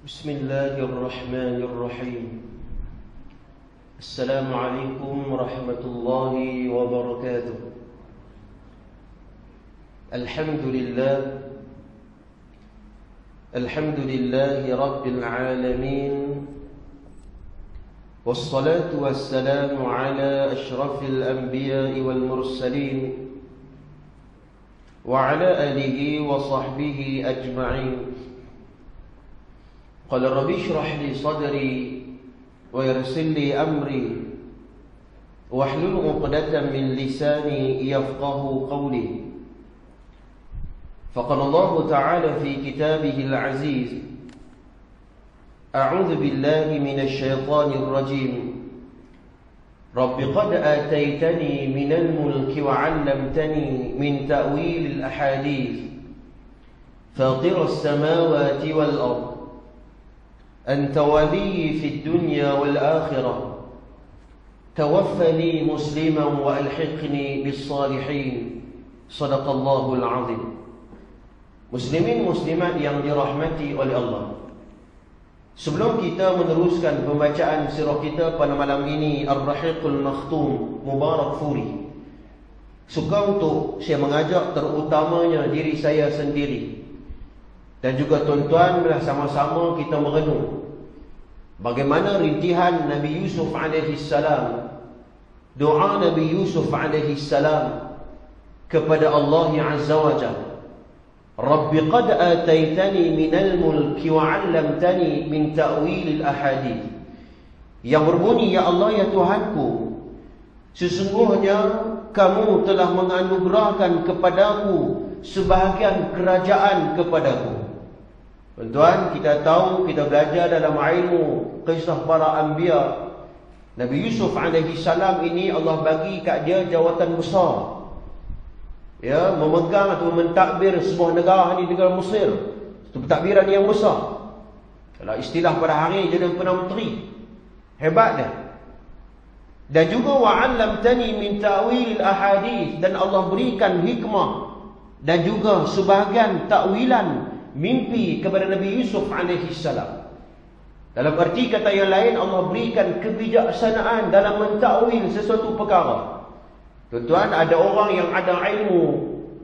بسم الله الرحمن الرحيم. السلام عليكم ورحمة الله وبركاته. الحمد لله رب العالمين، والصلاة والسلام على أشرف الأنبياء والمرسلين وعلى آله وصحبه أجمعين. قال رب اشرح لي صدري ويسر لي أمري واحلل عقدة من لساني يفقه قولي. فقال الله تعالى في كتابه العزيز: أعوذ بالله من الشيطان الرجيم، رب قد آتيتني من الملك وعلمتني من تأويل الأحاديث فاطر السماوات والأرض أنت ولي في الدنيا والآخرة توفني مسلما وألحقني بالصالحين. صدق الله العظيم. Muslimin muslimat yang dirahmati oleh Allah, sebelum kita meneruskan pembacaan sirah kita pada malam ini, Ar-Rahiqul Makhtum Mubarak Furi, suka untuk saya mengajak terutamanya diri saya sendiri dan juga tuan-tuan sama-sama kita merenung bagaimana rintihan Nabi Yusuf alaihi salam, doa Nabi Yusuf alaihi salam kepada Allah Azza wa Jalla. Rabbi qad ataitani minal mulki wa 'allamtani min ta'wilil ahadith. Yang berbunyi, ya Allah, ya Tuhanku, sesungguhnya kamu telah menganugerahkan kepadaku sebahagian kerajaan kepadaku. Tuan-tuan, kita tahu, kita belajar dalam ilmu kisah para anbiya, Nabi Yusuf alaihi salam ini Allah bagi kat dia jawatan besar, ya, memegang atau mentadbir sebuah negara di negara Mesir. Itu pentadbiran yang besar. Kalau istilah pada hari jadi Perdana Menteri. Hebat dia. Dan juga wa'allamtani min ta'wilil ahadith, dan Allah berikan hikmah dan juga sebahagian takwilan mimpi kepada Nabi Yusuf alaihi salam. Dalam arti kata yang lain, Allah berikan kebijaksanaan dalam mentakwil sesuatu perkara. Tuan-tuan, ada orang yang ada ilmu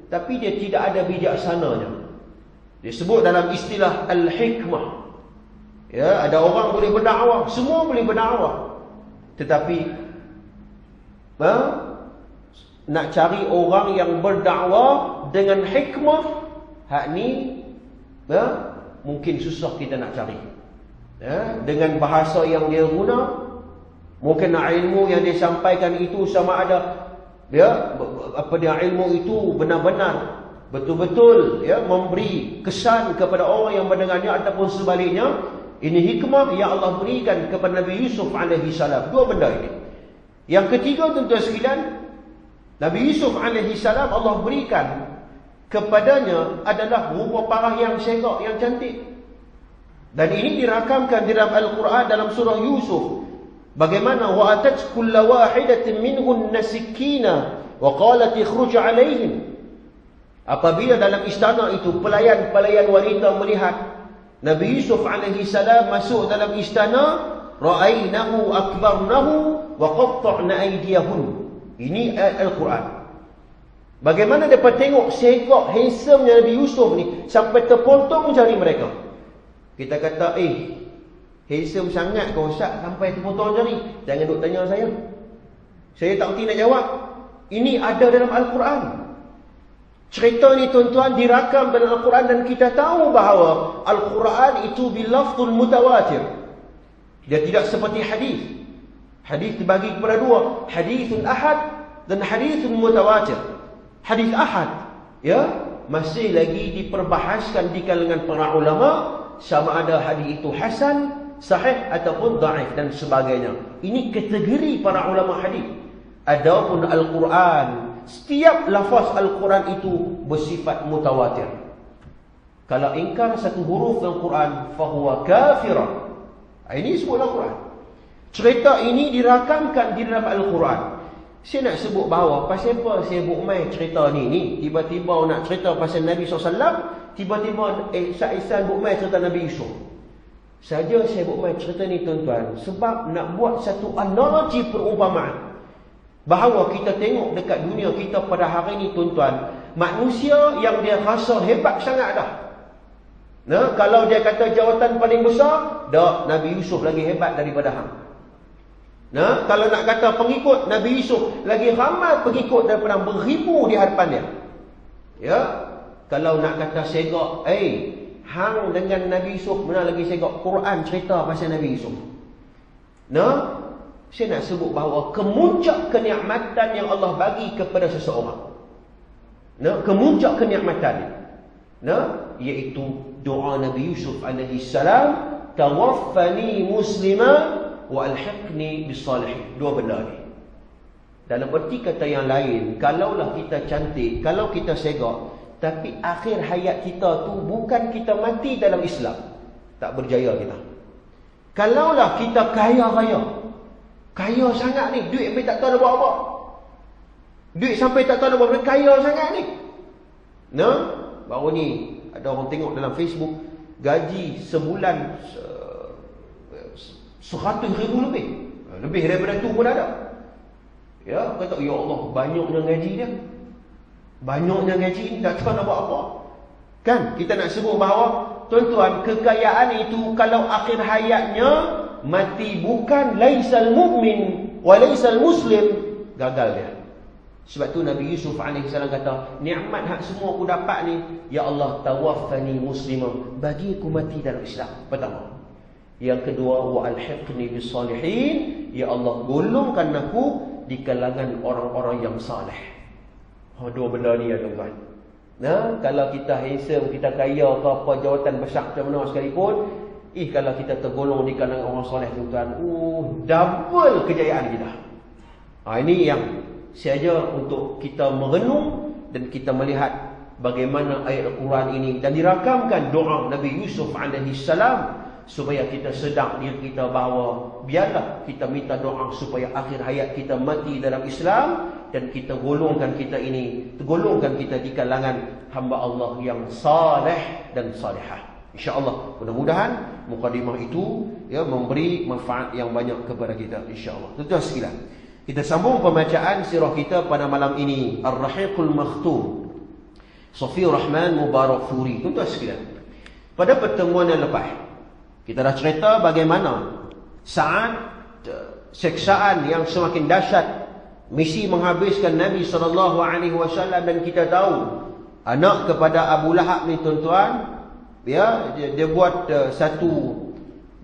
tapi dia tidak ada bijaksananya. Disebut dalam istilah al-hikmah. Ya, ada orang boleh berdakwah, semua boleh berdakwah, tetapi nak cari orang yang berdakwah dengan hikmah, hak ni mungkin susah kita nak cari. Ya, dengan bahasa yang dia guna, mungkin ilmu yang dia sampaikan itu sama ada ilmu itu benar-benar betul-betul memberi kesan kepada orang yang mendengarnya, ataupun sebaliknya. Ini hikmah yang Allah berikan kepada Nabi Yusuf alaihi salam. Dua benda ini. Yang ketiga, tuan-tuan sekalian, Nabi Yusuf alaihi salam Allah berikan kepadanya adalah rupa parah yang segak, yang cantik. Dan ini dirakamkan di dalam Al-Quran dalam surah Yusuf. Bagaimana wa atat kullu wahidatin minhun nasikina wa qalat ikhruj alaihim. Apabila dalam istana itu pelayan-pelayan wanita melihat Nabi Yusuf alaihi salam masuk dalam istana, ra'ainahu akbarnahu wa qatta'na aydiyahun. Ini Al-Quran. Bagaimana dapat tengok segak handsome-nya Nabi Yusuf ni sampai terpotong jari mereka. Kita kata, handsome sangat kau Ustaz sampai terpotong jari. Jangan duk tanya saya. Saya tak erti nak jawab. Ini ada dalam Al-Quran. Cerita ni tuan-tuan dirakam dalam Al-Quran, dan kita tahu bahawa Al-Quran itu bilafzul mutawatir. Dia tidak seperti hadis. Hadis dibagi kepada dua, hadithun ahad dan hadithun mutawatir. Hadis ahad, masih lagi diperbahaskan di kalangan para ulama sama ada hadis itu hasan, sahih ataupun dhaif dan sebagainya. Ini kategori para ulama hadis. Adapun Al-Quran, setiap lafaz Al-Quran itu bersifat mutawatir. Kalau ingkar satu huruf Al-Quran, fahuwa kafirah. Ini sebut Al-Quran. Cerita ini dirakamkan di dalam Al-Quran. Saya nak sebut bahawa pasal apa saya buat main cerita ni tiba-tiba nak cerita pasal Nabi SAW, tiba-tiba Syed Ihsan buat main cerita Nabi Yusuf. Saja saya buat main cerita ni tuan-tuan sebab nak buat satu analogi perumpamaan bahawa kita tengok dekat dunia kita pada hari ni tuan-tuan, manusia yang dia rasa hebat sangat dah. Nah, kalau dia kata jawatan paling besar, dah Nabi Yusuf lagi hebat daripada hang. Nah, kalau nak kata pengikut Nabi Yusuf, lagi ramai pengikut daripada beribu di hadapan dia. Ya, kalau nak kata segak, hang dengan Nabi Yusuf mana lagi segak Quran cerita pasal Nabi Yusuf. Nah, saya nak sebut bahawa kemuncak kenikmatan yang Allah bagi kepada seseorang. Nah, kemuncak kenikmatan. Nah, iaitu doa Nabi Yusuf alaihi salam, tawaffani musliman wa alhiqni bisalihin. Dua benda ni. Dalam erti kata yang lain, kalaulah kita cantik, kalau kita segak, tapi akhir hayat kita tu bukan kita mati dalam Islam, tak berjaya kita. Kalaulah kita kaya raya, kaya sangat ni, duit sampai tak tahu nak buat apa. Duit sampai tak tahu nak buat apa, kaya sangat ni. Nah, baru ni ada orang tengok dalam Facebook, gaji sebulan 100,000 lebih. Lebih daripada tu pun ada. Ya, kata, ya Allah, banyaknya gaji dia. Banyaknya gaji ni, tak tahu nak buat apa. Kan, kita nak sebut bahawa, tuan-tuan, kekayaan itu kalau akhir hayatnya mati bukan laisal mu'min wa laisal muslim, gagal dia. Sebab tu Nabi Yusuf AS kata, nikmat hak semua aku dapat ni, ya Allah, tawaffani muslimah, bagi aku mati dalam Islam. Pertama. Yang kedua, wa alhiqni bisalihin, ya Allah, golongkan aku di kalangan orang-orang yang saleh. Dua benda ni ya tuan-tuan. Nah, kalau kita handsome, kita kaya ke apa, jawatan besar macam mana sekalipun, kalau kita tergolong di kalangan orang soleh tuan-tuan, double kejayaan kita. Ini yang saja untuk kita merenung dan kita melihat bagaimana ayat Al-Quran ini, dan dirakamkan doa Nabi Yusuf alaihi salam, supaya kita sedar diri kita bahawa biarlah kita minta doa supaya akhir hayat kita mati dalam Islam, dan kita golongkan kita di kalangan hamba Allah yang saleh dan salihah. InsyaAllah, mudah-mudahan mukadimah itu memberi manfaat yang banyak kepada kita, insyaAllah. Tuan-tuan sekalian, kita sambung pembacaan sirah kita pada malam ini, Ar-Rahiqul Makhtum, Safiur Rahman Mubarakfuri. Tuan-tuan sekalian, pada pertemuan yang lepas kita dah cerita bagaimana saat seksaan yang semakin dahsyat misi menghabiskan Nabi SAW, dan kita tahu anak kepada Abu Lahab ni tuan-tuan, dia buat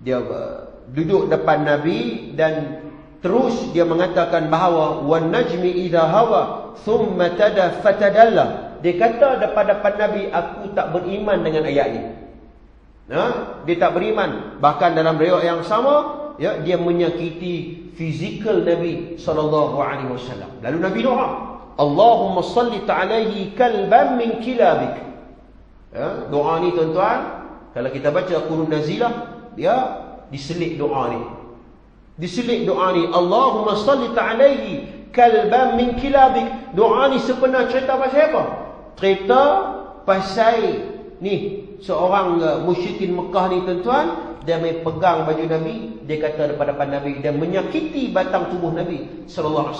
dia duduk depan Nabi dan terus dia mengatakan bahawa wan najmi idza hawa thumma tada fatadalla. Dia kata depan Nabi, aku tak beriman dengan ayat ni. Dia tak beriman. Bahkan dalam riwayat yang sama, dia menyakiti fizikal Nabi SAW. Lalu Nabi doa, Allahumma sallit alaihi kalban min kilabik. Doa ni tuan-tuan, kalau kita baca Qur'an Nazilah, dia diselit doa ni. Diselit doa ni, Allahumma sallit alaihi kalban min kilabik. Doa ni sebenarnya cerita pasal apa? Cerita pasal ni, seorang musyrikin Mekah ni tuan-tuan, dia main pegang baju Nabi, dia kata depan Nabi, dan menyakiti batang tubuh Nabi SAW.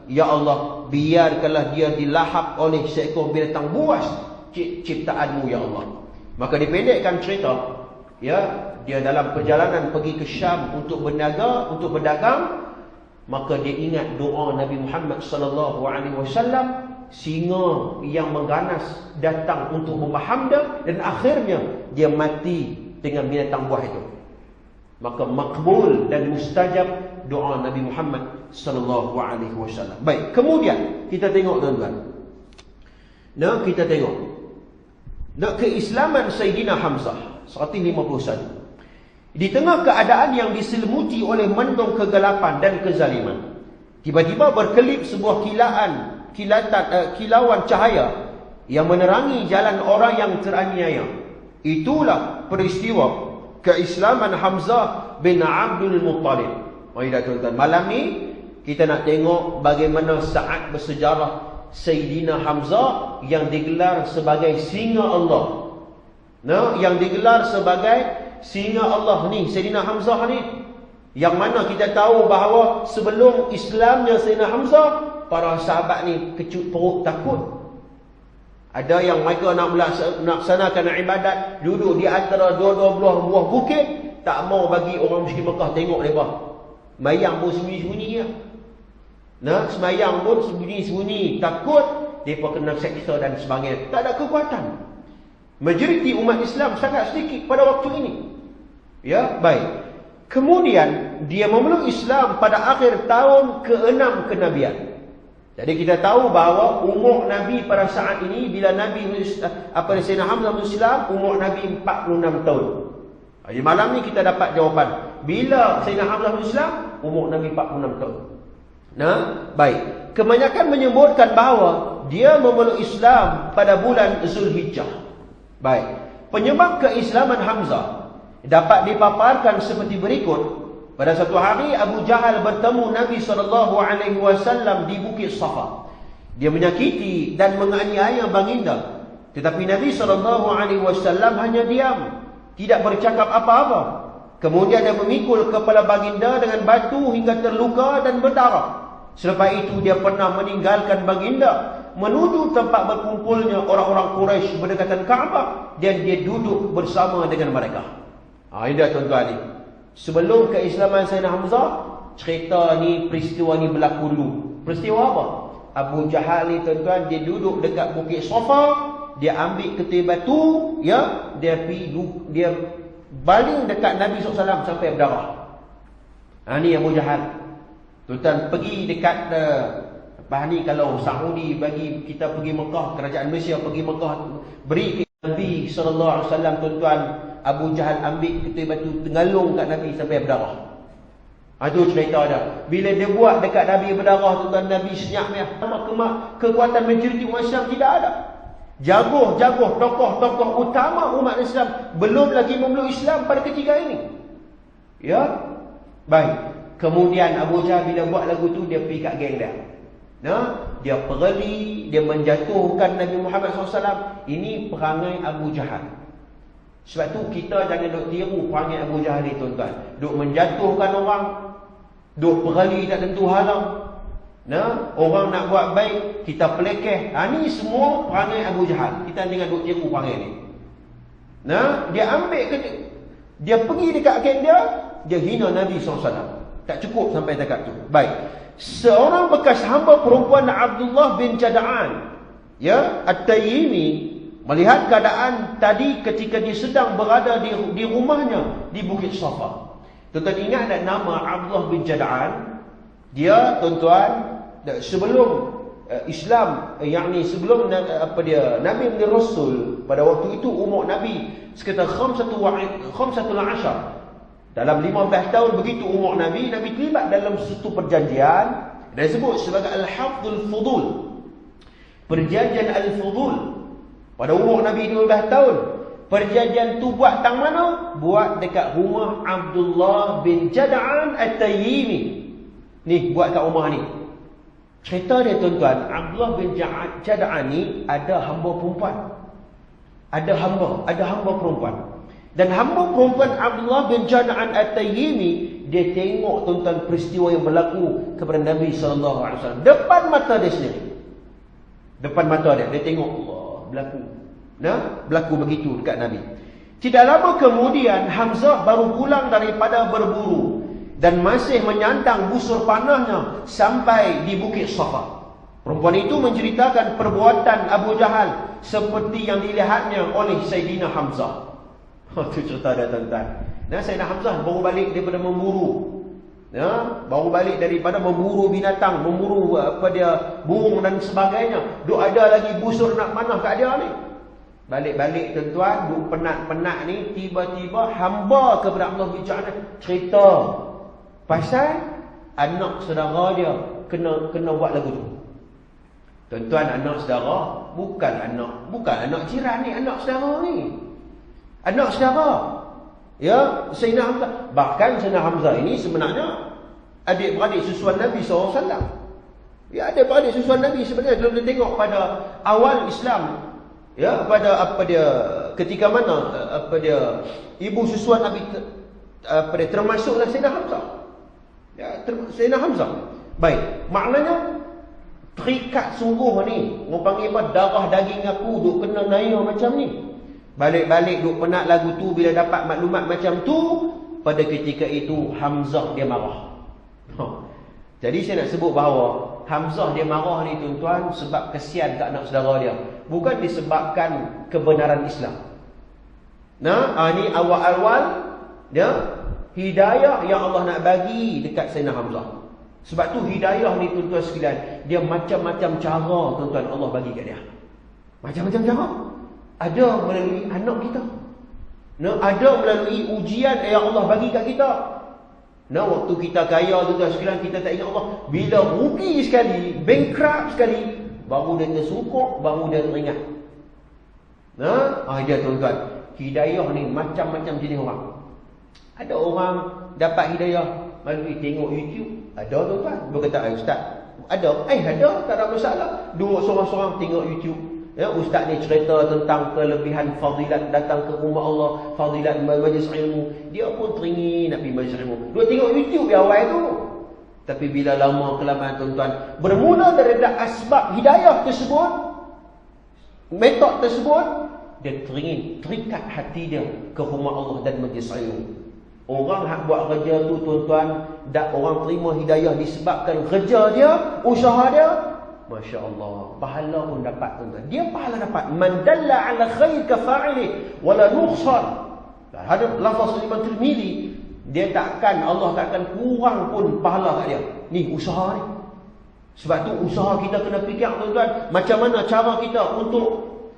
Ya Allah, biarkanlah dia dilahap oleh seekor binatang buas ciptaanmu ya Allah. Maka dipendekkan cerita, dia dalam perjalanan pergi ke Syam untuk berniaga, untuk berdagang, maka dia ingat doa Nabi Muhammad SAW, singa yang mengganas datang untuk membaham dia, dan akhirnya dia mati dengan binatang buah itu. Maka makbul dan mustajab doa Nabi Muhammad SAW. Baik, kemudian kita tengok tuan-tuan, kita tengok keislaman Sayyidina Hamzah 151. Di tengah keadaan yang diselimuti oleh mendung kegelapan dan kezaliman, tiba-tiba berkelip sebuah kilauan cahaya yang menerangi jalan orang yang teraniaya. Itulah peristiwa keislaman Hamzah bin Abdul Muttalib. Marilah tuan-tuan, malam ni kita nak tengok bagaimana saat bersejarah Sayyidina Hamzah yang digelar sebagai singa Allah, yang digelar sebagai Sehingga Allah ni, Sayyidina Hamzah ni, yang mana kita tahu bahawa sebelum Islamnya Sayyidina Hamzah, para sahabat ni kecut perut takut. Ada yang mereka nak melaksanakan ibadat, duduk di antara dua-dua buah bukit, tak mau bagi orang musyrik Mekah tengok mereka. Sembayang pun sembunyi-sembunyi ya. Nah, sembayang pun sembunyi-sembunyi, takut mereka kena seksa dan sebagainya. Tak ada kekuatan. Majoriti umat Islam sangat sedikit pada waktu ini. Ya, baik. Kemudian dia memeluk Islam pada akhir tahun ke-6 kenabian. Jadi kita tahu bahawa umur Nabi pada saat ini, bila Nabi Sayyidina Hamzah Islam, umur Nabi 46 tahun. Jadi malam ni kita dapat jawapan. Bila Sayyidina Hamzah Islam, umur Nabi 46 tahun. Nah, baik. Kebanyakan menyebutkan bahawa dia memeluk Islam pada bulan Zulhijjah. Baik. Penyebab keislaman Hamzah dapat dipaparkan seperti berikut. Pada satu hari Abu Jahal bertemu Nabi SAW di Bukit Safa. Dia menyakiti dan menganiaya baginda. Tetapi Nabi SAW hanya diam, tidak bercakap apa-apa. Kemudian dia memikul kepala baginda dengan batu hingga terluka dan berdarah. Selepas itu dia pernah meninggalkan baginda, menuju tempat berkumpulnya orang-orang Quraisy berdekatan Kaabah, dan dia duduk bersama dengan mereka. Ini dah tuan-tuan ni. Sebelum keislaman Sayyidina Hamzah, cerita ni, peristiwa ni berlaku dulu. Peristiwa apa? Abu Jahal ni tuan-tuan, dia duduk dekat Bukit Safa, dia ambil ketir batu, ya, dia baling dekat Nabi SAW sampai berdarah. Ni Abu Jahal. Tuan-tuan pergi dekat lepas ni kalau Saudi bagi kita pergi Mekah, kerajaan Malaysia pergi Mekah, beri ke Nabi SAW, tuan-tuan, Abu Jahal ambil ketir batu, tenggalung kat Nabi sampai berdarah. Itu cerita dia. Bila dia buat dekat Nabi berdarah, tuan-tuan, Nabi senyap dia. Kekuatan majoriti umat Islam tidak ada. Jagoh-jagoh tokoh-tokoh utama umat Islam belum lagi memeluk Islam pada ketika ini. Ya. Baik. Kemudian Abu Jahal bila buat lagu tu, dia pergi kat geng dia. Dia pergi, dia menjatuhkan Nabi Muhammad SAW. Ini perangai Abu Jahal. Sebab tu kita jangan duk tiru perangai Abu Jahal ni tuan-tuan. Duk menjatuhkan orang, duk pergi tak tentu halang. Orang nak buat baik, kita pelekeh. Ni semua perangai Abu Jahal. Kita jangan duk tiru perangai ni. Dia ambil dia pergi dekat geng dia hina Nabi SAW. Tak cukup sampai dekat tu. Baik. Seorang bekas hamba perempuan Abdullah bin Jada'an, ya, At-Tayyimi, melihat keadaan tadi ketika dia sedang berada di rumahnya di Bukit Safa. Tuan-tuan ingat tak nama Abdullah bin Jada'an? Dia, tuan-tuan, sebelum Islam, yakni sebelum Nabi menjadi Rasul, pada waktu itu umur Nabi sekitar 15 dalam 15 tahun begitu umur Nabi terlibat dalam satu perjanjian dan disebut sebagai Al-Hafdul Fudul. Perjanjian Al-Fudul. Pada umur Nabi 15 tahun. Perjanjian tu buat tang mana? Buat dekat rumah Abdullah bin Jada'an At-Tayyimi. Ni buat kat rumah ni. Cerita dia tuan-tuan, Abdullah bin Jada'an ni ada hamba perempuan. Ada hamba perempuan. Dan hamba perempuan Abdullah bin Jada'an At-Tayyimi, dia tengok tuan-tuan peristiwa yang berlaku kepada Nabi SAW. Depan mata dia sendiri. Depan mata dia tengok Allah berlaku. Berlaku begitu dekat Nabi. Tidak lama kemudian Hamzah baru pulang daripada berburu dan masih menyandang busur panahnya sampai di Bukit Safa. Perempuan itu menceritakan perbuatan Abu Jahal seperti yang dilihatnya oleh Sayyidina Hamzah. Itu cerita dia tuan-tuan. Sayyidina Hamzah baru balik daripada memburu. Baru balik daripada memburu binatang, memburu burung dan sebagainya. Duk ada lagi busur nak panah kat dia ni. Balik-balik tuan-tuan, duk penat-penat ni, tiba-tiba hamba kepada Allah bin Jada'an cerita pasal anak saudara dia kena buat lagu tu. Tuan-tuan, anak saudara bukan anak jiran ni, anak saudara ni. Anak saudara. Ya, Sayyidina Hamzah. Bahkan Sayyidina Hamzah ini sebenarnya adik-beradik susuan Nabi SAW. Ya, adik-beradik susuan Nabi sebenarnya. Kalau kita tengok pada awal Islam, ya, pada ketika mana ibu susuan Nabi termasuklah Sayyidina Hamzah. Ya, Sayyidina Hamzah. Baik, maknanya terikat sungguh ni. Orang panggil apa? Darah daging aku duk kena naya macam ni. Balik-balik duk penat lagu tu, bila dapat maklumat macam tu, pada ketika itu Hamzah dia marah. Jadi saya nak sebut bahawa Hamzah dia marah ni tuan-tuan sebab kesian kat anak saudara dia, bukan disebabkan kebenaran Islam. Ni awal-awal dia hidayah yang Allah nak bagi dekat Sayyidina Hamzah. Sebab tu hidayah ni tuan-tuan sekalian, dia macam-macam cara tuan-tuan Allah bagi kat dia. Macam-macam cara. Ada melalui anak kita. Ada melalui ujian yang Allah bagi kat kita. Waktu kita kaya tuan-tuan sekalian, kita tak ingat Allah. Bila rugi sekali, bankrupt sekali, baru dia tersungkuk, baru dia teringat. Dia tuan-tuan, hidayah ni macam-macam jenis orang. Ada orang dapat hidayah melalui tengok YouTube. Ada tuan-tuan. Dia kata, ustaz, ada. Ada, tak ada masalah. Duduk sorang-sorang tengok YouTube. Ustaz ni cerita tentang kelebihan fadilat datang ke rumah Allah, fadilat majlis ilmu. Dia pun teringin nak pergi majlis ilmu. Dia tengok YouTube di awal tu. Tapi bila lama kelamaan tuan-tuan, bermula daripada asbab hidayah tersebut, metod tersebut, dia teringin, terikat hati dia ke rumah Allah dan majlis ilmu. Orang hak buat kerja tu tuan-tuan, orang terima hidayah disebabkan kerja dia, usaha dia, Masya Allah, pahala pun dapat tuan-tuan. Dia pahala dapat. Man dalla ala khair ka fa'ili wala nuqsan. Ada lafaz Imam Tirmizi, Allah takkan kurang pun pahala kat dia. Ni usaha ni. Sebab tu usaha kita kena fikir tuan-tuan, macam mana cara kita untuk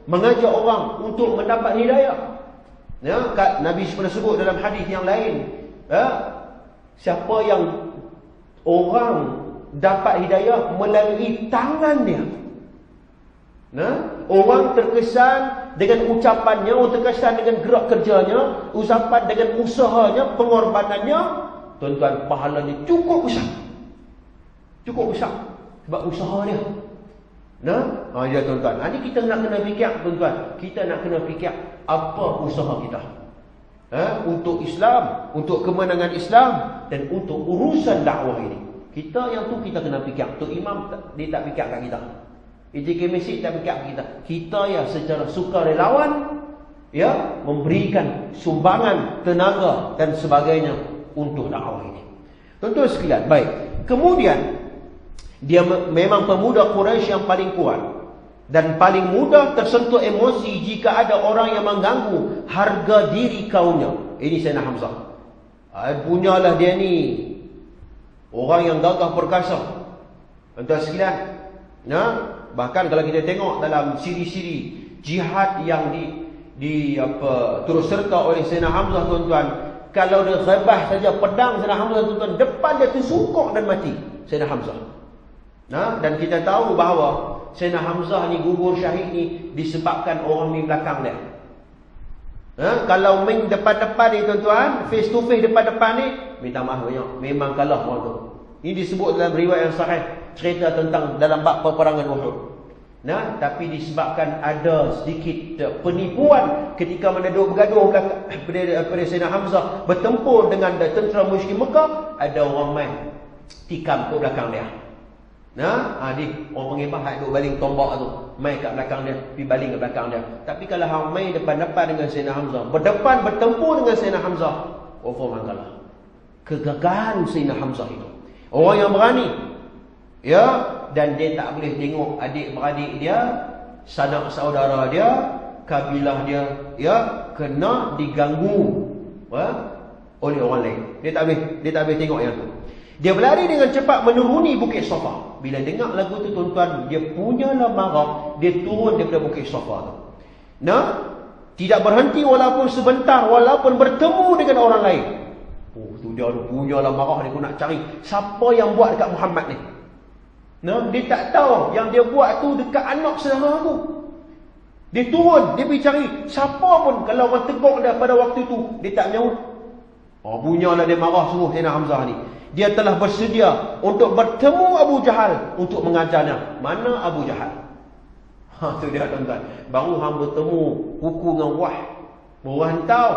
mengajak orang untuk mendapat hidayah. Nabi pernah sebut dalam hadis yang lain, siapa yang orang dapat hidayah melalui tangan dia. Orang terkesan dengan ucapannya, orang terkesan dengan gerak kerjanya, usapan dengan usahanya, pengorbanannya, tuan-tuan, pahalanya cukup besar. Cukup besar sebab usaha dia. Ya tuan-tuan, ini kita nak kena fikir tuan-tuan. Kita nak kena fikir apa usaha kita untuk Islam, untuk kemenangan Islam dan untuk urusan dakwah ini. Kita yang tu kita kena fikir. Tok Imam dia tak fikir kat kita. EJK Masjid tak fikir kat kita. Kita yang secara sukarelawan memberikan sumbangan tenaga dan sebagainya untuk dakwah ini. Tuan-tuan sekalian, baik. Kemudian dia memang pemuda Quraisy yang paling kuat dan paling mudah tersentuh emosi jika ada orang yang mengganggu harga diri kaumnya. Ini Sayyidina Hamzah. Punyalah dia ni orang yang gagah perkasa. Tuan-tuan sekalian, bahkan kalau kita tengok dalam siri-siri jihad yang turut serta oleh Sayyidina Hamzah tuan-tuan, kalau dia rebah saja pedang Sayyidina Hamzah tuan-tuan, depan dia tersungkuk dan mati Sayyidina Hamzah. Dan kita tahu bahawa Sayyidina Hamzah ni gugur syahid ni disebabkan orang di belakang dia. Kalau main depan-depan ni tuan-tuan, face to face depan-depan ni, minta maaf banyak, memang kalah orang tu. Ini disebut dalam riwayat yang sahih, cerita tentang dalam bab peperangan Uhud. Tapi disebabkan ada sedikit penipuan ketika mana duk bergaduh pada Sayyidina Hamzah bertempur dengan tentera musyrik Mekah, ada orang main tikam ke belakang dia. Orang panggil hak duk baling tombak tu, main kat belakang dia, pergi baling kat belakang dia. Tapi kalau hang main depan-depan dengan Sayyidina Hamzah, berdepan bertempur dengan Sayyidina Hamzah, confirm hang kalah. Kegagahan Sayyidina Hamzah itu, orang yang berani, dan dia tak boleh tengok adik-beradik dia, sanak saudara dia, kabilah dia, kena diganggu oleh orang lain. Dia tak boleh tengok yang tu. Dia berlari dengan cepat menuruni Bukit Safa. Bila dengar lagu tu tuan-tuan, dia punyalah marah, dia turun daripada Bukit Safa tu. Tidak berhenti walaupun sebentar, walaupun bertemu dengan orang lain. Tu dia punyalah marah, dia pun nak cari siapa yang buat dekat Muhammad ni. Dia tak tahu yang dia buat tu dekat anak saudara tu. Dia turun, dia pergi cari siapa pun. Kalau orang tegur dia pada waktu tu, dia tak nyaut. Punyalah dia marah sungguh Sayyidina Hamzah ni. Dia telah bersedia untuk bertemu Abu Jahal untuk mengajarnya. Mana Abu Jahal? Tu dia tuan-tuan. Baru hang bertemu kuku dengan wah. Baru hang tahu.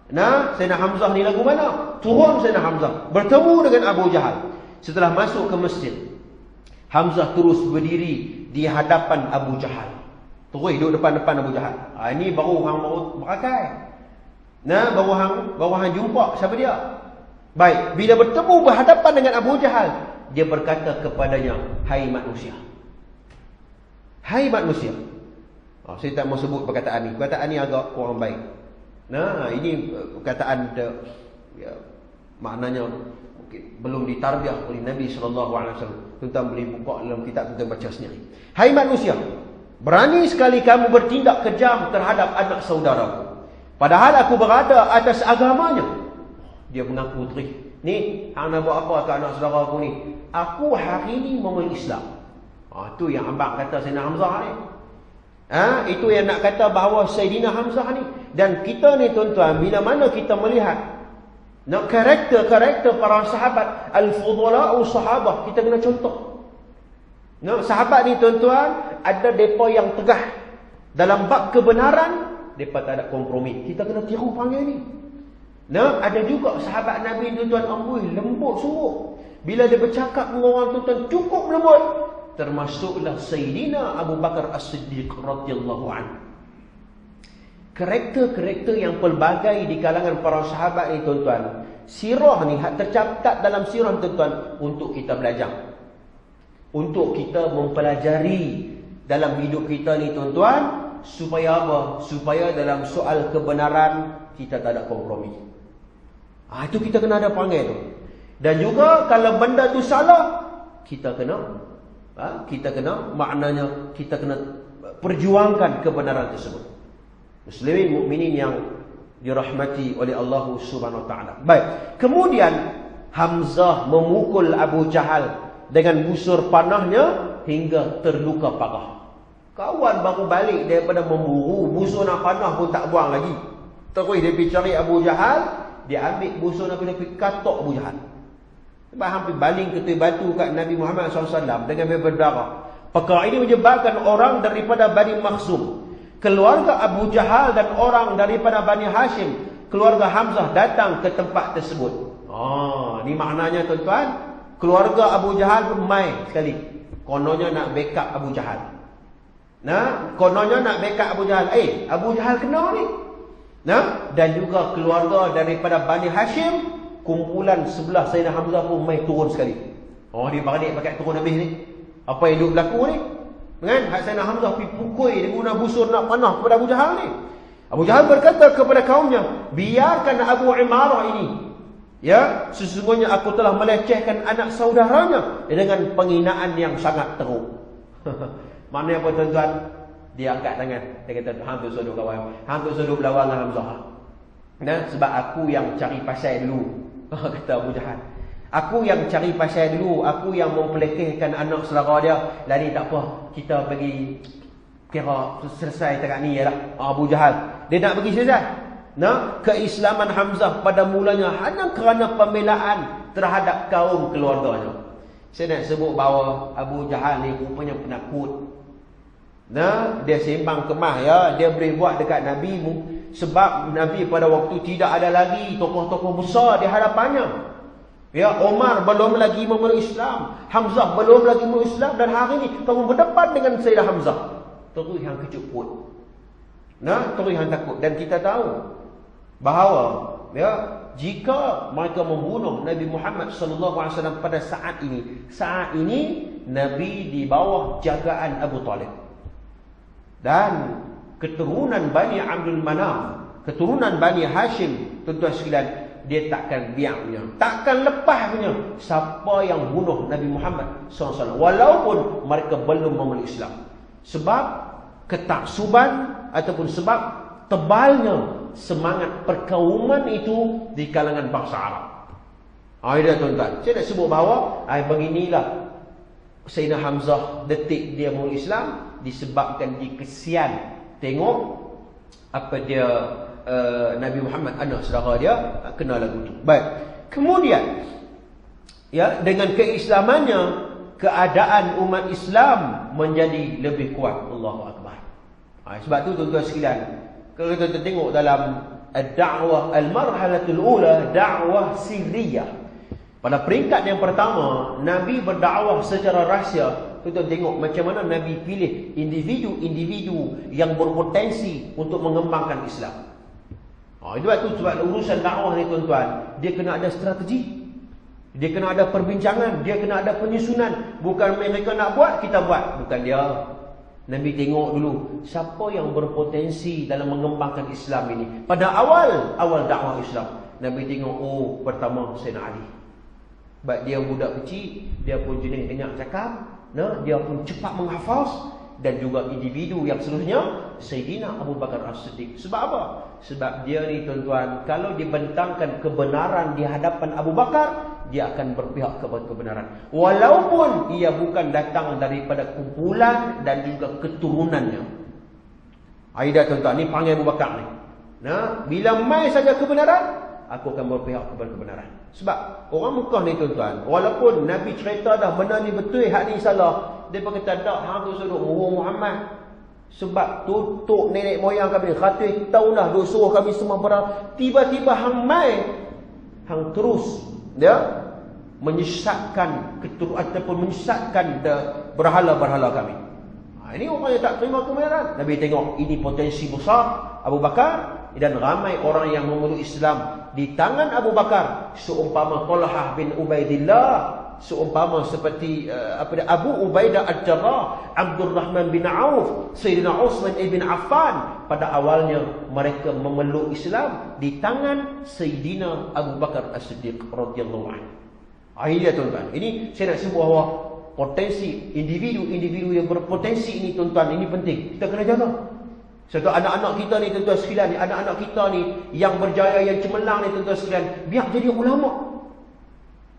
Nah, Sayyidina Hamzah ni lagu mana? Turun Sayyidina Hamzah. Bertemu dengan Abu Jahal. Setelah masuk ke masjid, Hamzah terus berdiri di hadapan Abu Jahal. Terus duduk depan-depan Abu Jahal. Ini baru hang berakai. Nah, baru hang jumpa siapa dia? Baik, bila bertemu berhadapan dengan Abu Jahal, dia berkata kepadanya, "Hai manusia." Hai manusia. Saya tak mau sebut perkataan ni. Perkataan ni agak kurang baik. Nah, ini perkataan ya, maknanya mungkin belum ditarbiah oleh Nabi SAW. Tuan-tuan boleh buka dalam kitab tuan baca sendiri. Hai manusia, berani sekali kamu bertindak kejam terhadap anak saudaraku, padahal aku berada atas agamanya. Dia mengaku terus. Ni, hang nak buat apa ke anak saudara aku ni? Aku hari ni memeluk Islam. Itu yang abang kata Sayyidina Hamzah ni. Itu yang nak kata bahawa Sayyidina Hamzah ni. Dan kita ni tuan-tuan, bila mana kita melihat karakter-karakter para sahabat, al-fudala'u sahabah, kita kena contoh. Sahabat ni tuan-tuan, ada mereka yang tegah. Dalam bab kebenaran, mereka tak ada kompromi. Kita kena tiru panggil ni. Ada juga sahabat Nabi tuan-tuan, amboi, lembut suruh. Bila dia bercakap dengan orang tuan-tuan, cukup lembut. Termasuklah Sayyidina Abu Bakar As-Siddiq radhiyallahu anhu. Karakter-karakter yang pelbagai di kalangan para sahabat ni tuan-tuan. Sirah ni tercatat dalam sirah tuan-tuan untuk kita belajar. Untuk kita mempelajari dalam hidup kita ni tuan-tuan. Supaya apa? Supaya dalam soal kebenaran kita tak ada kompromi. Itu kita kena ada panggil tu. Dan juga kalau benda tu salah, kita kena maknanya kita kena perjuangkan kebenaran tersebut. Muslimin mukminin yang dirahmati oleh Allah Subhanahu wa taala. Baik. Kemudian Hamzah memukul Abu Jahal dengan busur panahnya hingga terluka parah. Kawan baru balik daripada memburu, busur nak panah pun tak buang lagi. Terus dia pergi cari Abu Jahal, dia ambil busur Nabi, dia pergi katok Abu Jahal. Sebab hampir baling ketua batu kat Nabi Muhammad SAW dengan berdarah. Perkara ini menyebabkan orang daripada Bani Makhzum, keluarga Abu Jahal dan orang daripada Bani Hashim, keluarga Hamzah datang ke tempat tersebut. Ni maknanya tuan-tuan, keluarga Abu Jahal pun main sekali. Kononnya nak backup Abu Jahal. Kononnya nak backup Abu Jahal. Abu Jahal kena ni. Dan juga keluarga daripada Bani Hashim, kumpulan sebelah Sayyidina Hamzah pun main turun sekali. Dia beradik pakai turun habis ni. Apa yang duk berlaku ni? Kan? Sayyidina Hamzah pergi pukul, dia guna busur nak panah kepada Abu Jahal ni. Abu Jahal berkata kepada kaumnya, biarkan Abu Imarah ini. Ya, sesungguhnya aku telah melecehkan anak saudaranya dengan penghinaan yang sangat teruk. Mana apa tuan-tuan? Dia angkat tangan. Dia kata, hang tu sodok lawan. Hang tu sodok lawan dengan Hamzah. Sebab aku yang cari pasal dulu. Kata Abu Jahal. Aku yang cari pasal dulu. Aku yang mempelekehkan anak saudara dia. Lari tak apa. Kita bagi kira selesai dekat ni ialah Abu Jahal. Dia nak bagi selesai. Keislaman Hamzah pada mulanya hanya kerana pembelaan terhadap kaum keluarganya. Saya nak sebut bahawa Abu Jahal ni rupanya penakut. Dia sembang kemah ya. Dia boleh buat dekat Nabi. Sebab Nabi pada waktu tidak ada lagi tokoh-tokoh besar di hadapannya. Ya, Omar belum lagi memeluk Islam, Hamzah belum lagi memeluk Islam, dan hari ini kamu berdepan dengan Sayyidina Hamzah. Terus yang kejut. Terus yang takut. Dan kita tahu bahawa ya, jika mereka membunuh Nabi Muhammad SAW pada saat ini Nabi di bawah jagaan Abu Talib. Dan keturunan Bani Abdul Manaf, keturunan Bani Hashim, tuan-tuan sekalian, dia takkan biarnya, takkan lepas punya siapa yang bunuh Nabi Muhammad SAW, walaupun mereka belum memeluk Islam. Sebab ketaksuban ataupun sebab tebalnya semangat perkauman itu di kalangan bangsa Arab. Ini tuan-tuan, saya nak sebut bahawa beginilah Sayyidina Hamzah detik dia memeluk Islam disebabkan dia kesian tengok apa dia Nabi Muhammad anak saudara dia kena lagu tu. Baik. Kemudian ya, dengan keislamannya keadaan umat Islam menjadi lebih kuat. Allahu Akbar. Sebab tu tuan-tuan sekalian, kalau kita tengok dalam ad-da'wah al-marhalatul ula, dakwah sirriyah. Pada peringkat yang pertama, Nabi berdakwah secara rahsia. Kita tengok macam mana Nabi pilih individu-individu yang berpotensi untuk mengembangkan Islam. Sebab urusan dakwah ni tuan-tuan, dia kena ada strategi. Dia kena ada perbincangan, dia kena ada penyusunan. Bukan mereka nak buat, kita buat. Bukan dia. Nabi tengok dulu siapa yang berpotensi dalam mengembangkan Islam ini. Pada awal dakwah Islam, Nabi tengok, pertama Sayyidina Ali. Sebab dia budak kecil, dia pun jenis dengar cakap, dia pun cepat menghafaz. Dan juga individu yang seterusnya, Sayyidina Abu Bakar As-Siddiq. Sebab apa? Sebab dia ni tuan-tuan, kalau dibentangkan kebenaran di hadapan Abu Bakar, dia akan berpihak kepada kebenaran. Walaupun ia bukan datang daripada kumpulan dan juga keturunannya. Aidah tuan-tuan, ni panggil Abu Bakar ni. Bila mai saja kebenaran, aku akan berpihak kepada kebenaran. Sebab orang Mekah ni tuan-tuan, walaupun Nabi cerita dah benda ni betul, hak ni salah, dia berkata tak, hang tu suruh murung Muhammad. Sebab tutup nenek moyang kami, khatir tahun dah duk suruh kami semua berang. Tiba-tiba hang mai, hang terus dia menyesatkan ataupun menyesatkan berhala-berhala kami. Ini orang yang tak terima kebenaran. Nabi tengok ini potensi besar Abu Bakar, dan ramai orang yang memeluk Islam di tangan Abu Bakar. Seumpama Talhah bin Ubaidillah, seumpama seperti Abu Ubaidah Al-Jarrah, Abdul Rahman bin Auf, Sayyidina Utsman ibn Affan. Pada awalnya mereka memeluk Islam di tangan Sayyidina Abu Bakar As-Siddiq radhiyallahu anhu. Ini tuan-tuan, ini saya nak sebut bahawa potensi individu-individu yang berpotensi ini tuan-tuan, ini penting. Kita kena jaga. Satu anak-anak kita ni tuan-tuan sekalian, anak-anak kita ni yang berjaya, yang cemerlang ni tuan-tuan sekalian, biar jadi ulama.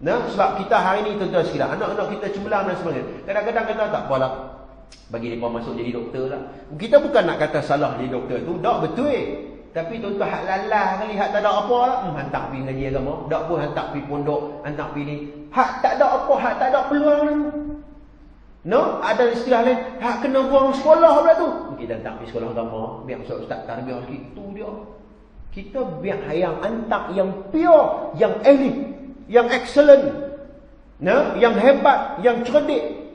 Sebab kita hari ni tuan-tuan sekalian, anak-anak kita cemerlang dan sebagainya. Kadang-kadang kata tak apalah, bagi mereka masuk jadi doktor lah. Kita bukan nak kata salah jadi doktor tu, tak betul. Tapi tuan-tuan hak lalah kali, hak tak ada apa lah, hantar pergi ngaji agama. Tak pun hantar pergi pondok, hantar pergi ni. Hak tak ada apa, hak tak ada peluang ni. Ada istilah lain, hak kena buang sekolah pula tu. Kita hantar pergi sekolah agama, biar ustaz tarbiyah sikit. Itu dia. Kita biar yang hantar yang pure, yang elit, yang excellent, yang hebat, yang cerdik,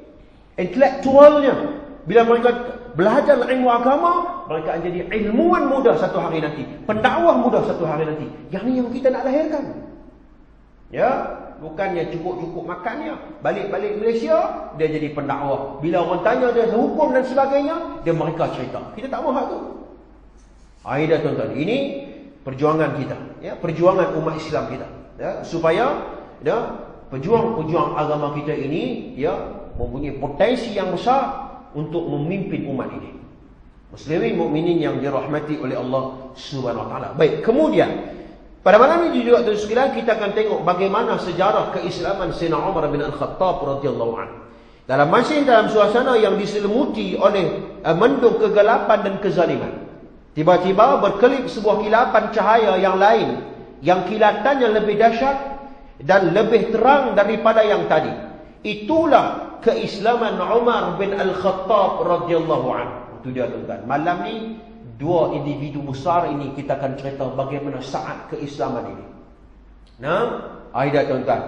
intelektualnya. Bila mereka belajar ilmu agama, mereka akan jadi ilmuwan muda satu hari nanti, pendakwah muda satu hari nanti. Yang ni yang kita nak lahirkan. Bukannya cukup-cukup makannya, balik-balik Malaysia dia jadi pendakwah. Bila orang tanya dia hukum dan sebagainya, dia mereka cerita. Kita tak mahu hak tu. Aidah tuan-tuan, ini perjuangan kita, perjuangan umat Islam kita, supaya pejuang-pejuang agama kita ini mempunyai potensi yang besar untuk memimpin umat ini. Muslimin mukminin yang dirahmati oleh Allah Subhanahu wa taala. Baik, kemudian pada malam ini juga tuan sekalian, kita akan tengok bagaimana sejarah keislaman Sayyidina Umar bin Al-Khattab radhiyallahu anhu. Masih dalam suasana yang diselimuti oleh mendung kegelapan dan kezaliman. Tiba-tiba berkelip sebuah kilapan cahaya yang lain, yang kilatannya lebih dahsyat dan lebih terang daripada yang tadi. Itulah keislaman Umar bin Al-Khattab radhiyallahu anhu. Itu dia tuan-tuan. Malam ni dua individu besar ini kita akan cerita bagaimana saat keislaman ini. Aidah tuan-tuan.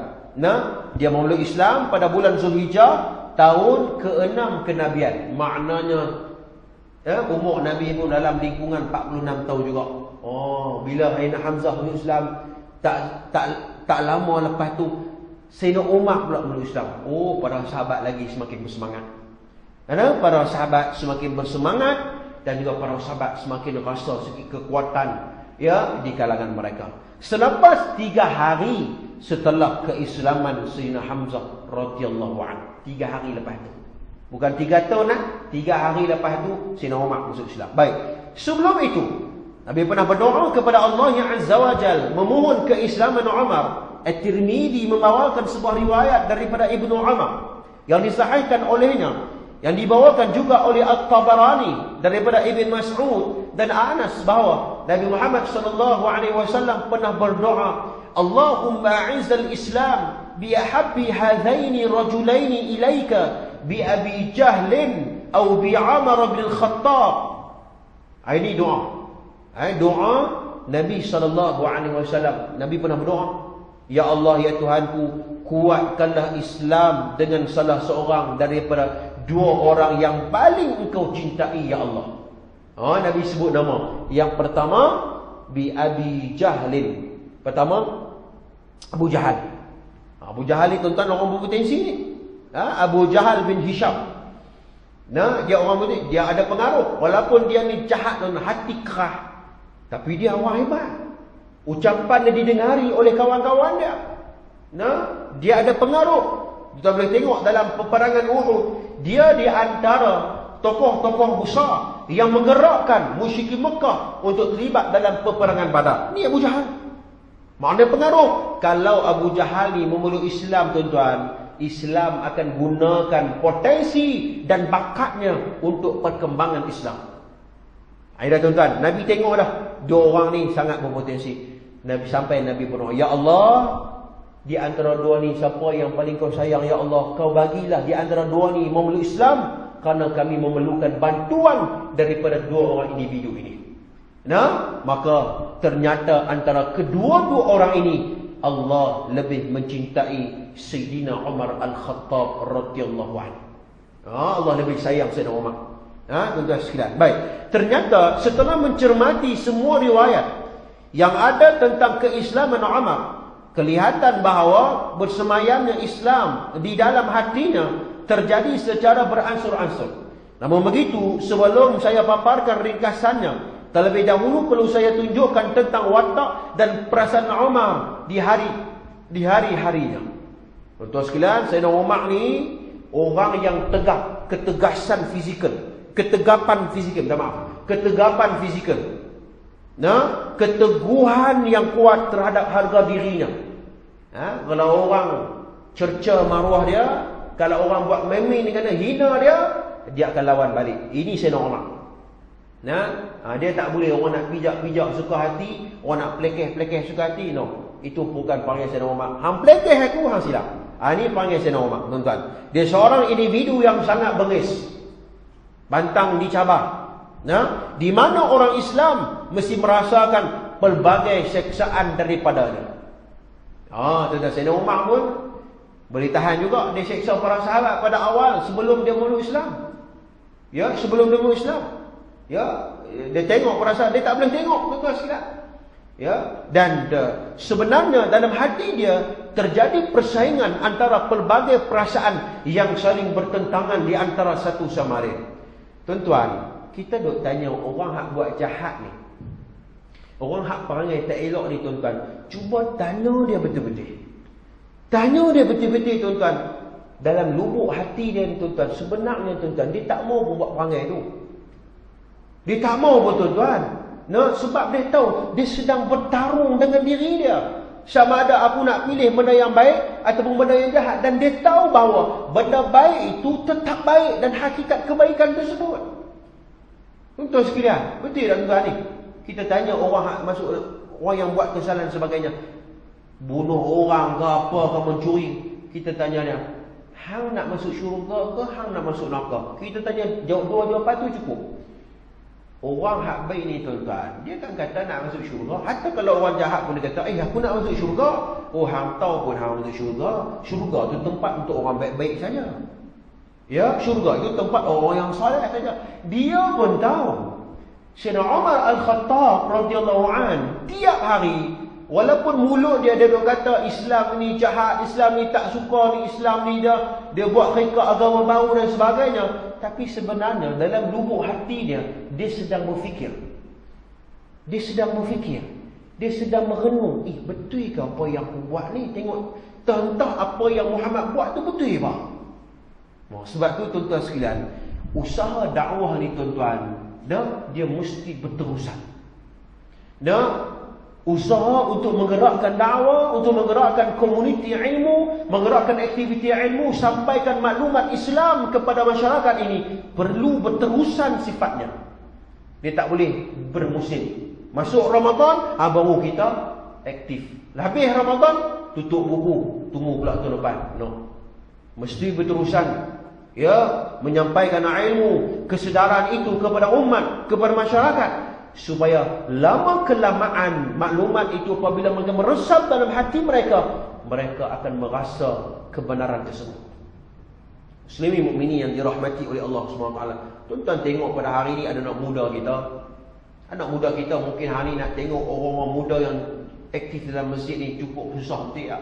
Dia memeluk Islam pada bulan Zulhijjah tahun ke-6 kenabian. Maknanya umur Nabi pun dalam lingkungan 46 tahun juga. Bila Sayyidina Hamzah memeluk Islam, tak lama lepas tu Sayyidina Umar pula memeluk Islam. Para sahabat lagi semakin bersemangat. Para sahabat semakin bersemangat dan juga para sahabat semakin rasa segi kekuatan di kalangan mereka. Selepas 3 hari setelah keislaman Sayyidina Hamzah radhiyallahu anhu, 3 hari lepas tu, bukan 3 tahun 3 hari lepas tu Sayyidina Umar masuk Islam. Baik, sebelum itu Nabi pernah berdoa kepada Allah yang Azza wa Jal memohon keislaman Umar. At-Tirmidzi membawakan sebuah riwayat daripada Ibnu Umar yang disahihkan olehnya, yang dibawakan juga oleh At-Tabarani daripada Ibn Mas'ud dan Anas, bahawa Nabi Muhammad sallallahu alaihi wasallam pernah berdoa, Allahumma a'izzal Islam bi ahabbi hadhaini rajulaini ilaika bi Abi Jahlin atau bi Umar bin Khattab. Ini doa. Doa Nabi SAW. Nabi pernah berdoa, ya Allah, ya Tuhanku, kuatkanlah Islam dengan salah seorang daripada dua orang yang paling engkau cintai, ya Allah. Nabi sebut nama. Yang pertama bi Abi Jahlin. Pertama Abu Jahal. Abu Jahal ni tuan-tuan orang berpotensi ni. Abu Jahal bin Hisham. Dia orang berpotensi, dia ada pengaruh. Walaupun dia ni jahat dan hati kerah, tapi dia orang hebat. Ucapan dia didengari oleh kawan-kawan dia. Dia ada pengaruh. Kita boleh tengok dalam peperangan Uhud, dia di antara tokoh-tokoh besar yang menggerakkan musyrikin Mekah untuk terlibat dalam peperangan Badar. Ni Abu Jahal. Maknanya pengaruh. Kalau Abu Jahal ni memeluk Islam, tuan-tuan, Islam akan gunakan potensi dan bakatnya untuk perkembangan Islam. Akhirnya tuan-tuan, Nabi tengok dah, dua orang ni sangat berpotensi. Nabi berdoa, ya Allah, di antara dua ni siapa yang paling kau sayang, ya Allah, kau bagilah di antara dua ni memeluk Islam, kerana kami memerlukan bantuan daripada dua orang individu ini. Maka ternyata antara kedua-dua orang ini Allah lebih mencintai Sayyidina Umar Al-Khattab radhiyallahu anhu. Allah lebih sayang Sayyidina Umar. Tuan-tuan sekalian. Baik, ternyata setelah mencermati semua riwayat yang ada tentang keislaman Umar, kelihatan bahawa bersemayamnya Islam di dalam hatinya terjadi secara beransur-ansur. Namun begitu, sebelum saya paparkan ringkasannya, terlebih dahulu perlu saya tunjukkan tentang watak dan perasaan Umar di hari-harinya. Tuan-tuan sekalian, Sayyidina Umar ni orang yang tegak, ketegasan fizikal, ketegapan fizikal. Keteguhan yang kuat terhadap harga dirinya. Kalau orang cerca maruah dia, kalau orang buat meme dengan hina dia akan lawan balik. Ini Sayyidina Umar. Dia tak boleh orang nak pijak-pijak suka hati, orang nak plekeh-plekeh suka hati. No, itu bukan panggil Sayyidina Umar. Hang plekeh aku, hang silap. Ini panggil Sayyidina Umar, tuan-tuan. Dia seorang individu yang sangat bengis, pantang dicabar. Di mana orang Islam mesti merasakan pelbagai seksaan daripadanya. Tuan-tuan, Sayyidina Umar pun boleh tahan juga dia seksa para sahabat pada awal sebelum dia memeluk Islam. Sebelum dia memeluk Islam. Dia tengok perasaan, dia tak boleh tengok, tuan-tuan sekalian. Dan sebenarnya dalam hati dia terjadi persaingan antara pelbagai perasaan yang saling bertentangan di antara satu sama lain. Tuan-tuan, kita duk tanya orang hak buat jahat ni, orang hak perangai tak elok ni, tuan-tuan, cuba tanya dia betul-betul. Tanya dia betul-betul, tuan-tuan. Dalam lubuk hati dia, tuan-tuan, sebenarnya, tuan-tuan, dia tak mau buat perangai tu. Dia tak mau pun, tuan-tuan. Sebab dia tahu dia sedang bertarung dengan diri dia. Sama ada aku nak pilih benda yang baik ataupun benda yang jahat. Dan dia tahu bahawa benda baik itu tetap baik dan hakikat kebaikan tersebut. Tuan-tuan sekalian, betul tak, tuan-tuan ni? Kita tanya orang masuk, orang yang buat kesalahan sebagainya, bunuh orang ke apa ke, mencuri, kita tanya dia, hang nak masuk syurga ke hang nak masuk neraka? Kita tanya jawab dua jawapan tu cukup. Orang hak baik ni, tuan-tuan, dia kan kata nak masuk syurga. Hatta kalau orang jahat pun dia kata, aku nak masuk syurga. Hang tahu pun hang masuk syurga. Syurga tu tempat untuk orang baik-baik saja. Syurga itu tempat orang yang saleh saja. Dia pun tahu. Sayyidina Umar Al-Khattab radhiyallahu an, tiap hari, walaupun mulut dia kata Islam ni jahat, Islam ni tak suka ni, Islam ni dia buat reka agama baru dan sebagainya, tapi sebenarnya dalam lubuk hati dia sedang berfikir. Dia sedang merenung, betul ke apa yang aku buat ni? Tengok, entah apa yang Muhammad buat tu betul ke? Sebab tu, tuan-tuan sekalian, usaha dakwah ni, tuan-tuan, dia mesti berterusan. Usaha untuk menggerakkan dakwah, untuk menggerakkan komuniti ilmu, menggerakkan aktiviti ilmu, sampaikan maklumat Islam kepada masyarakat ini perlu berterusan sifatnya. Dia tak boleh bermusim. Masuk Ramadan, baru kita aktif. Habis Ramadan, tutup buku, tunggu pula tahun depan. No. Mesti berterusan. Ya, menyampaikan ilmu, kesedaran itu kepada umat, kepada masyarakat, supaya lama kelamaan maklumat itu apabila mereka meresap dalam hati mereka, mereka akan merasa kebenaran tersebut. Muslimin mukminin yang dirahmati oleh Allah SWT. Tuan-tuan tengok pada hari ini ada anak muda kita. Anak muda kita mungkin hari ini nak tengok orang-orang muda yang aktif dalam masjid ni cukup susah betul tak?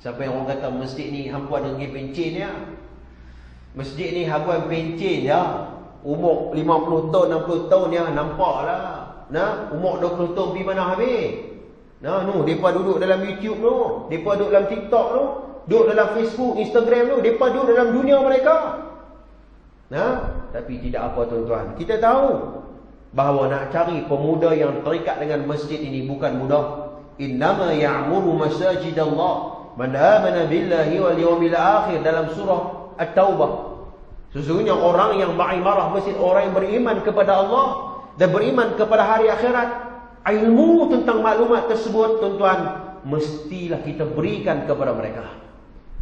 Sampai orang kata masjid ni hampa ada pergi pencen ya. Masjid ni habuan pencen ya. Umur 50 tahun, 60 tahun ya, nampaklah. Nah, umur 20 tahun pergi mana habis? Nah, depa duduk dalam YouTube tu, depa duduk dalam TikTok tu, duduk dalam Facebook, Instagram tu, depa duduk dalam dunia mereka. Nah, tapi tidak apa tuan-tuan. Kita tahu bahawa nak cari pemuda yang terikat dengan masjid ini bukan mudah. Innama ya'muru masajidallah man amana billahi wal yawmil akhir, dalam surah At-Taubah. Sesungguhnya orang yang berimarah masjid, orang yang beriman kepada Allah dan beriman kepada hari akhirat, ilmu tentang maklumat tersebut tuan-tuan mestilah kita berikan kepada mereka.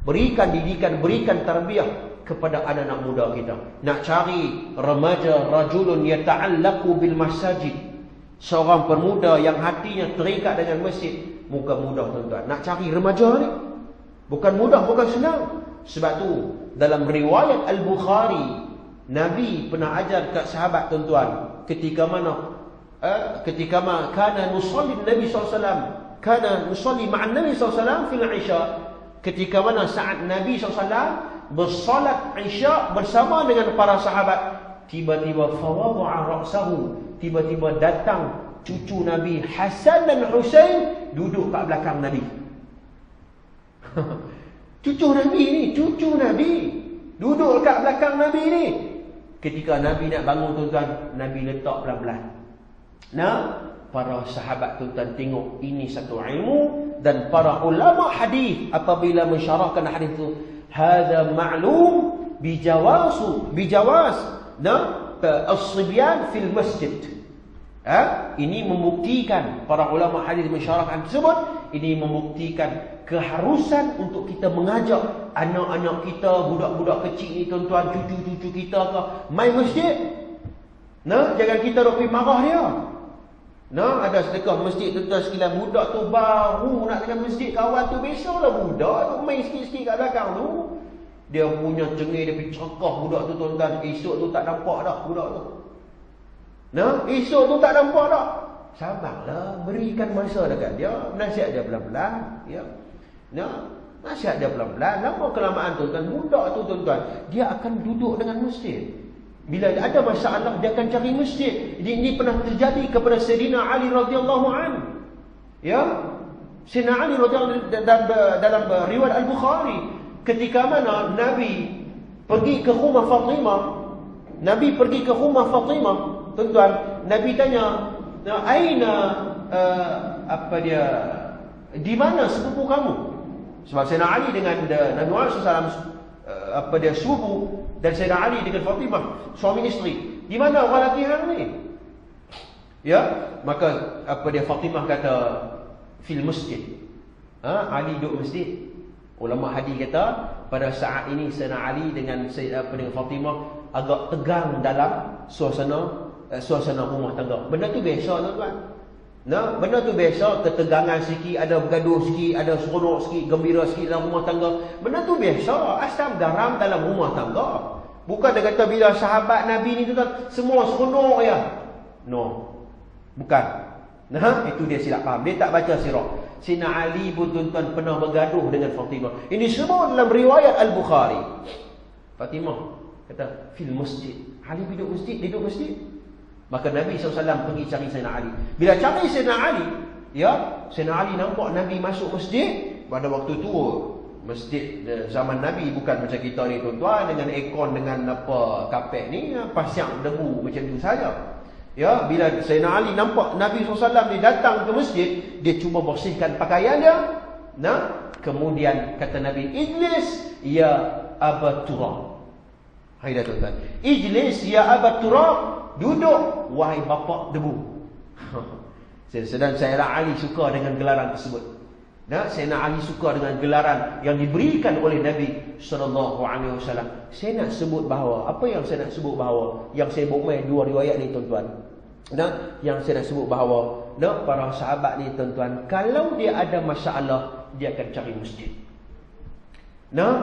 Berikan didikan, berikan tarbiyah kepada anak-anak muda kita. Nak cari remaja, rajulun yata'allaqu bil masajid, seorang pemuda yang hatinya terikat dengan masjid, bukan mudah tuan-tuan. Nak cari remaja ni bukan mudah, bukan senang. Sebab tu dalam riwayat Al-Bukhari, Nabi pernah ajar kat sahabat tuan-tuan, ketika mana kana nusalli Nabi SAW, kana nusalli ma'an Nabi SAW fil Isya, ketika mana saat Nabi SAW bersolat Isya bersama dengan para sahabat, tiba-tiba fawada'a ra'sahu, tiba-tiba datang cucu Nabi Hasan dan Husain duduk kat belakang Nabi. Cucu Nabi ni, cucu Nabi duduk kat belakang Nabi ni. Ketika Nabi nak bangun tuan-tuan, Nabi letak pelan-pelan. Nah, para sahabat tuan-tuan tengok ini satu ilmu, dan para ulama hadis apabila mensyarahkan hadis itu, hadza ma'lum bijawaz nah as-sibyan fil masjid. Ini membuktikan, para ulama hadis mensyarahkan tersebut, ini membuktikan keharusan untuk kita mengajak anak-anak kita, budak-budak kecil ni tuan-tuan, cucu-cucu kita ke main masjid. Nah, jangan kita dok pergi marah dia. Nah, ada sedekah masjid tuan-tuan sekalian, budak tu baru nak dengan masjid, kawan tu biasalah budak tu main sikit-sikit kat belakang tu. Dia punya cengih, dia pergi cekah budak tu tuan-tuan, esok tu tak nampak dah budak tu. Nah, esok tu tak nampak dah. Sabarlah, berikan masa dekat dia, nasihat dia pelan-pelan, ya. Nah, nasihat dia pelan-pelan. Lama kelamaan tuan-tuan, budak tu tuan-tuan, dia akan duduk dengan masjid. Bila ada masalah, dia akan cari masjid. Ini pernah terjadi kepada Sayyidina Ali radhiyallahu an. Ya, Sayyidina Ali radhiyallahu dalam riwayat Al-Bukhari, ketika mana Nabi pergi ke rumah Fatimah, tuan-tuan, Nabi tanya, aina di mana sepupu kamu? Sebab Sayyidina Ali dengan Nabi Muhammad SAW sepupu, dan Sayyidina Ali dengan Fatimah suami isteri. Di mana orang lelaki hang ni? Ya, maka Fatimah kata fil masjid. Ali duduk masjid. Ulama hadis kata pada saat ini Sayyidina Ali dengan Fatimah agak tegang dalam suasana rumah tangga. Benda tu biasa tuan-tuan. Nah, benda tu biasa, ketegangan sikit, ada bergaduh sikit, ada seronok sikit, gembira sikit dalam rumah tangga. Benda tu biasa, asam garam dalam rumah tangga. Bukan dia kata bila sahabat Nabi ni tuan-tuan semua seronok ya. No. Bukan. Nah, itu dia silap faham. Dia tak baca sirah. Sayyidina Ali pun tuan-tuan pernah bergaduh dengan Fatimah. Ini semua dalam riwayat Al-Bukhari. Fatimah kata fil masjid. Ali duduk masjid, duduk masjid. Maka Nabi SAW pergi cari Sayyidina Ali. Bila cari Sayyidina Ali, ya, Sayyidina Ali nampak Nabi masuk masjid. Pada waktu tu masjid zaman Nabi bukan macam kita ni tuan-tuan, dengan aircon, dengan apa kapet ni, pasang debu macam tu saja. Ya, bila Sayyidina Ali nampak Nabi SAW ni datang ke masjid, dia cuba bersihkan pakaian dia. Nah, kemudian kata Nabi, "Ijlis ya Aba Turab." Hai dah tuan-tuan. "Ijlis ya Aba Turab." Duduk wahai bapa debu. Sedang Sayyidina Ali suka dengan gelaran tersebut. Sayyidina Ali suka dengan gelaran yang diberikan oleh Nabi SAW. Saya nak sebut bahawa, apa yang saya nak sebut bahawa, yang saya bawa main dua riwayat ni tuan-tuan. Yang saya nak sebut bahawa para sahabat ni tuan-tuan, kalau dia ada masalah, dia akan cari masjid.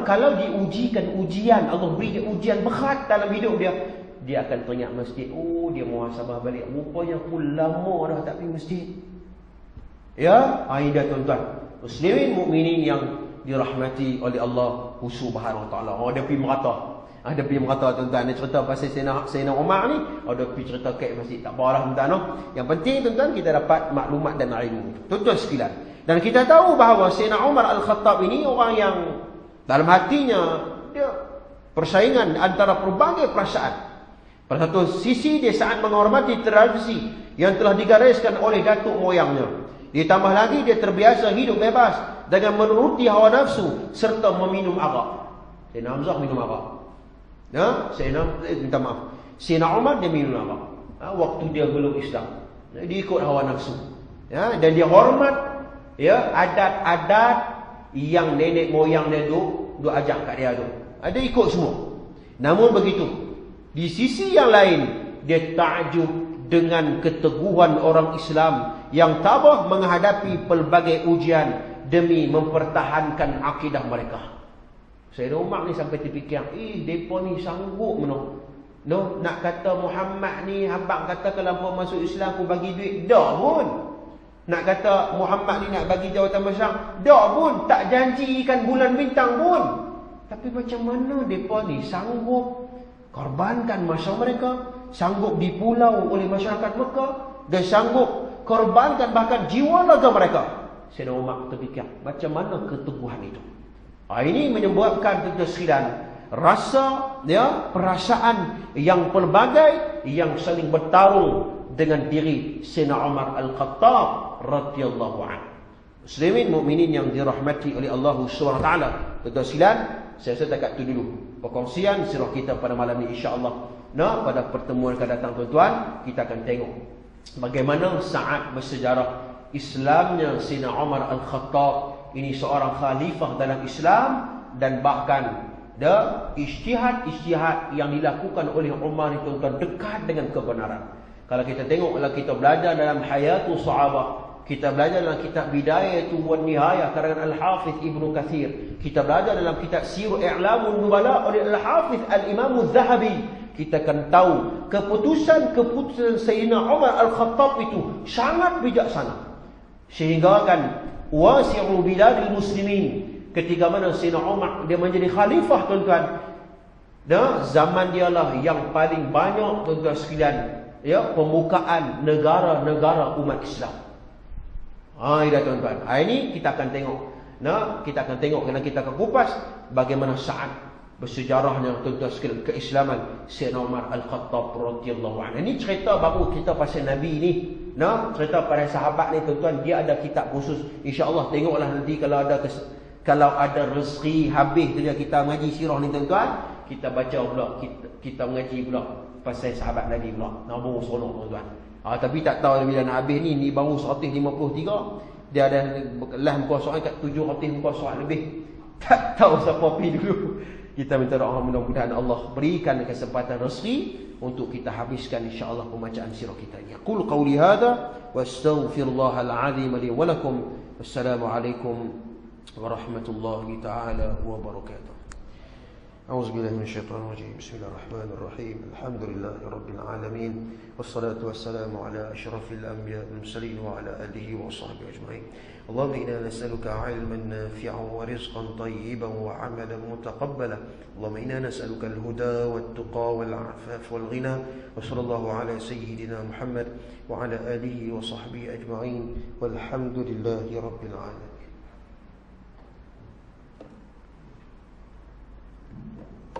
Kalau diujikan ujian, Allah beri dia ujian berat dalam hidup dia, dia akan teringat masjid. Oh, dia muhasabah balik, rupanya aku lama dah tak pergi masjid. Ya, ini dia tuan-tuan, muslimin mukminin yang dirahmati oleh Allah Subhanahu wa taala. Ada pergi merata. Ada pergi merata tuan-tuan. Dia cerita pasal Sayyidina Umar ni, ada pergi cerita kat masjid. Tak apalah tuan-tuan. Yang penting tuan-tuan, kita dapat maklumat dan ilmu. Tuan-tuan sekalian. Dan kita tahu bahawa Sayyidina Umar Al-Khattab ini orang yang dalam hatinya dia persaingan antara pelbagai perasaan. Pada satu sisi dia sangat menghormati tradisi yang telah digariskan oleh datuk moyangnya. Ditambah lagi dia terbiasa hidup bebas dengan menuruti hawa nafsu serta meminum arak. Sayyidina Hamzah minum arak. Minta maaf. Sayyidina Umar dia minum arak. Waktu dia belum Islam. Dia ikut hawa nafsu. Dan dia hormat adat-adat yang nenek moyang dia duk ajak kat dia tu. Dia ikut semua. Namun begitu, di sisi yang lain, dia takjub dengan keteguhan orang Islam yang tabah menghadapi pelbagai ujian demi mempertahankan akidah mereka. Sayyidina Umar ni sampai terfikir, mereka ni sanggup nak kata Muhammad ni, abang kata kalau hangpa masuk Islam aku bagi duit, dah pun. Nak kata Muhammad ni nak bagi jawatan besar, dah pun. Tak janjikan bulan bintang pun. Tapi macam mana mereka ni sanggup korbankan masa mereka, sanggup dipulau oleh masyarakat Mekah, dan sanggup korbankan bahkan jiwa raga mereka. Sayyidina Umar terfikir, macam mana keteguhan itu? Ini menyebabkan sekalian rasa perasaan yang pelbagai yang saling bertarung dengan diri Sayyidina Umar Al-Khattab radhiyallahu anhu. Muslimin mukminin yang dirahmati oleh Allah Subhanahu wa taala. Tuan-tuan sekalian, saya rasa takat tu dulu perkongsian sirah kita pada malam ini, insya-Allah. Pada pertemuan akan datang tuan-tuan, kita akan tengok bagaimana saat bersejarah Islamnya Sayyidina Umar Al-Khattab. Ini seorang khalifah dalam Islam, dan bahkan ijtihad yang dilakukan oleh Umar itu tuan-tuan dekat dengan kebenaran. Kalau kita tengok, kalau kita belajar dalam Hayatus Sahabah, kita belajar dalam kitab Bidayah wan Nihayah karangan Al-Hafiz Ibnu Katsir, kita belajar dalam kitab Sirul I'lamun Nubala oleh Al-Hafiz Al-Imam Az-Zahabi, kita akan tahu keputusan Sayyidina Umar Al-Khattab itu sangat bijaksana. Sehingga kan wasi'u biladil muslimin, ketika mana Sayyidina Umar dia menjadi khalifah tuan-tuan, zaman dialah yang paling banyak tuan-tuan sekalian pembukaan negara-negara umat Islam. Ini tuan-tuan. Ini kita akan tengok. Kita akan tengok dan kita akan kupas bagaimana saat bersejarahnya tuan-tuan sekalian keislaman Sayyidina Umar Al-Khattab radhiyallahu anhu. Ini cerita baru kita pasal Nabi ni. Cerita para sahabat ni tuan-tuan, dia ada kitab khusus. Insya-Allah tengoklah nanti kalau ada rezeki habis kita mengaji sirah ni tuan-tuan, kita baca pula, kita mengaji pula pasal sahabat Nabi pula. Baru seronok tuan-tuan. Tapi tak tahu bila nak habis ni baru 153. Dia ada lah muka soal kat 700 muka soal lebih. Tak tahu siapa pergi dulu. Kita minta doa mudah-mudahan Allah berikan kesempatan rezeki untuk kita habiskan insya-Allah pembacaan sirah kita ini. Aqul qawli hadza wa astaghfirullahal azim li wa lakum. Wassalamu alaikum warahmatullahi taala wabarakatuh. أعوذ بالله من الشيطان الرجيم. بسم الله الرحمن الرحيم. الحمد لله رب العالمين، والصلاة والسلام على أشرف الأنبياء والمرسلين وعلى آله وصحبه أجمعين. اللهم إنا نسألك علما نافعا ورزقا طيبا وعملا متقبلا. اللهم إنا نسألك الهدى والتقى والعفاف والغنى. وصلى الله على سيدنا محمد وعلى آله وصحبه أجمعين، والحمد لله رب العالمين.